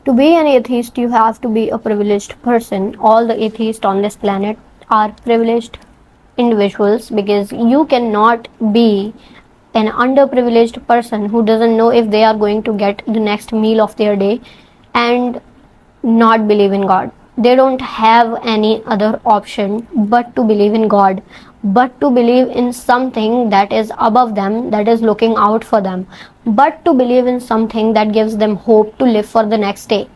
To be an atheist, you have to be a privileged person. All the atheists on this planet are privileged individuals, because you cannot be an underprivileged person who doesn't know if they are going to get the next meal of their day and not believe in God. They don't have any other option but to believe in God, but to believe in something that is above them, that is looking out for them, but to believe in something that gives them hope to live for the next day.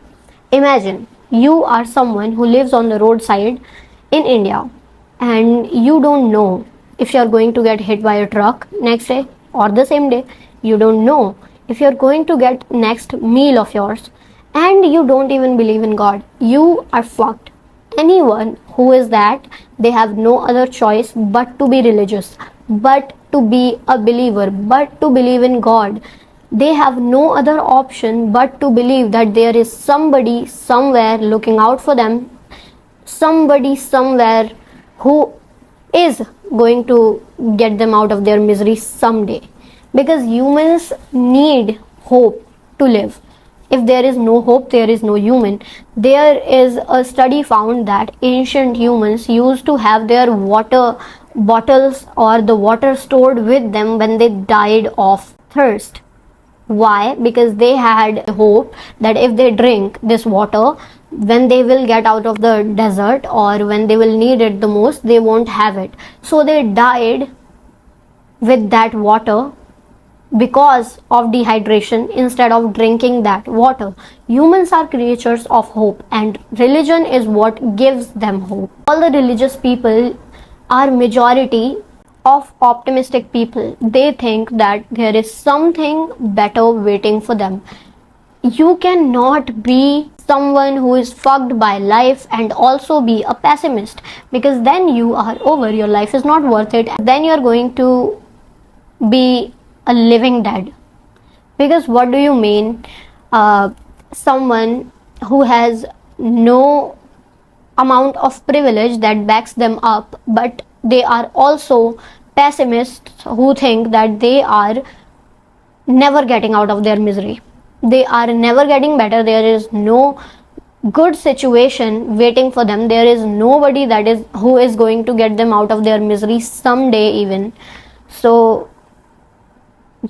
Imagine you are someone who lives on the roadside in India and you don't know if you are going to get hit by a truck next day or the same day. You don't know if you are going to get next meal of yours, and you don't even believe in God. You are fucked. Anyone who is that, they have no other choice but to be religious, but to be a believer, but to believe in God. They have no other option but to believe that there is somebody somewhere looking out for them, somebody somewhere who is going to get them out of their misery someday. Because humans need hope to live. If there is no hope, there is no human. There is a study found that ancient humans used to have their water bottles or the water stored with them when they died of thirst. Why? Because they had hope that if they drink this water, when they will get out of the desert or when they will need it the most, they won't have it. So they died with that water because of dehydration instead of drinking that water. Humans are creatures of hope, and religion is what gives them hope. All the religious people are majority of optimistic people. They think that there is something better waiting for them. You cannot be someone who is fucked by life and also be a pessimist, because then you are over. Your life is not worth it. Then you are going to be a living dead. Because what do you mean someone who has no amount of privilege that backs them up, but they are also pessimists who think that they are never getting out of their misery, they are never getting better, there is no good situation waiting for them, there is nobody that is who is going to get them out of their misery someday even. So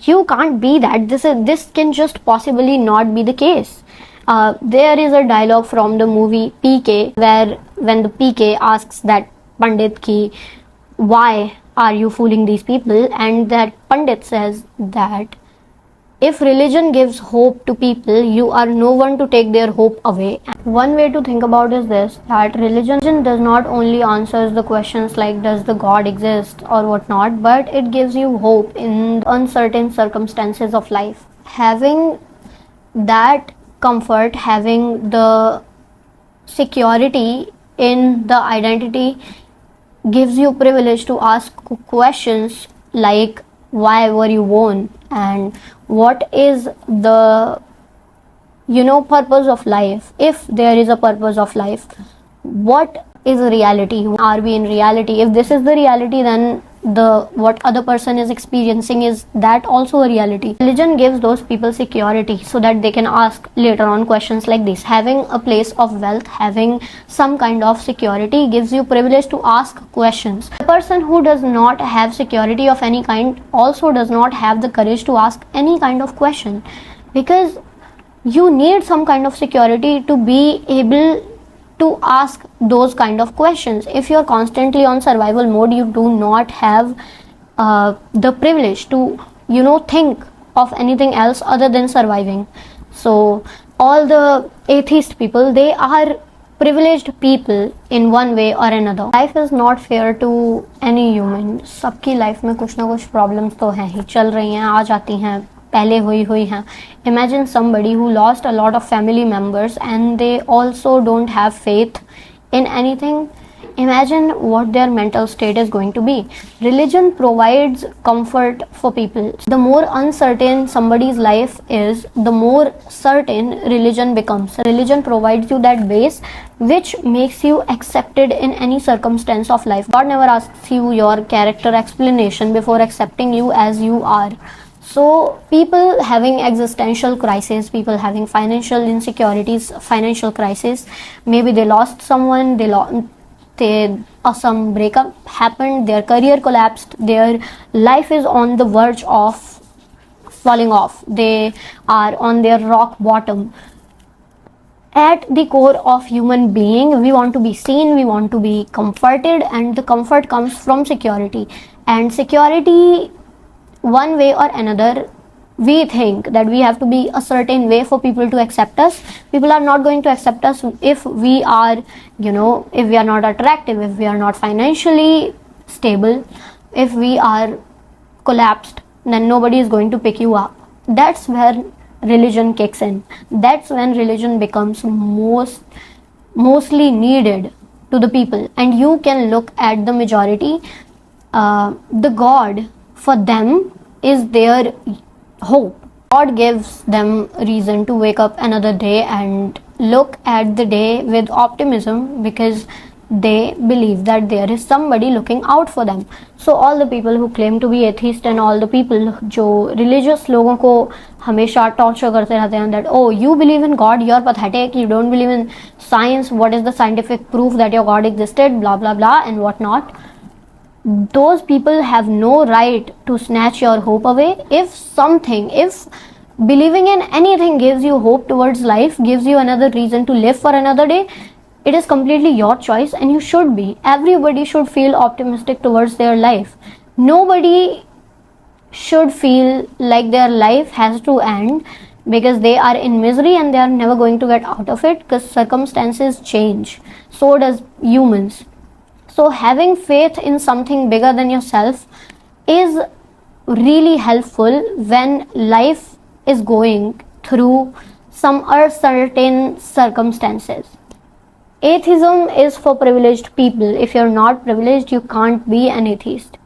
you can't be that. This can just possibly not be the case. There is a dialogue from the movie PK where when the PK asks that Pandit ki, why are you fooling these people, and that Pandit says that if religion gives hope to people, you are no one to take their hope away. One way to think about is this, that religion does not only answers the questions like does the God exist or whatnot, but it gives you hope in uncertain circumstances of life. Having that comfort, having the security in the identity gives you privilege to ask questions like why were you born, and what is the purpose of life. If there is a purpose of life, what is reality? Are we in reality? If this is the reality, then the what other person is experiencing, is that also a reality? Religion gives those people security so that they can ask later on questions like this. Having a place of wealth, having some kind of security gives you privilege to ask questions. The person who does not have security of any kind also does not have the courage to ask any kind of question, because you need some kind of security to be able to ask those kind of questions. If you are constantly on survival mode, you do not have the privilege to think of anything else other than surviving. So all the atheist people, they are privileged people in one way or another. Life is not fair to any human. सबकी life में कुछ ना कुछ problems तो हैं ही, चल रही हैं, आ जाती हैं, पहले हुई हैं. Imagine somebody who lost a lot of family members and they also don't have faith in anything. Imagine what their mental state is going to be. Religion provides comfort for people. The more uncertain somebody's life is, the more certain religion becomes. Religion provides you that base which makes you accepted in any circumstance of life. God never asks you your character explanation before accepting you as you are. So people having existential crisis, people having financial insecurities, financial crisis, maybe they lost someone, some breakup happened, their career collapsed, their life is on the verge of falling off, they are on their rock bottom. At the core of human being, we want to be seen, we want to be comforted, and the comfort comes from security. And security, one way or another, we think that we have to be a certain way for people to accept us. People are not going to accept us if we are, if we are not attractive, if we are not financially stable, if we are collapsed, then nobody is going to pick you up. That's where religion kicks in. That's when religion becomes mostly needed to the people. And you can look at the majority, the God for them is their hope. God gives them reason to wake up another day and look at the day with optimism, because they believe that there is somebody looking out for them. So all the people who claim to be atheist and all the people जो religious लोगों को हमेशा torture करते रहते हैं that oh, you believe in God, you're pathetic, you don't believe in science, what is the scientific proof that your God existed, blah blah blah and whatnot. Those people have no right to snatch your hope away. If believing in anything gives you hope towards life, gives you another reason to live for another day, it is completely your choice, and you should be. Everybody should feel optimistic towards their life. Nobody should feel like their life has to end because they are in misery and they are never going to get out of it, because circumstances change. So does humans. So having faith in something bigger than yourself is really helpful when life is going through some uncertain circumstances. Atheism is for privileged people. If you're not privileged, you can't be an atheist.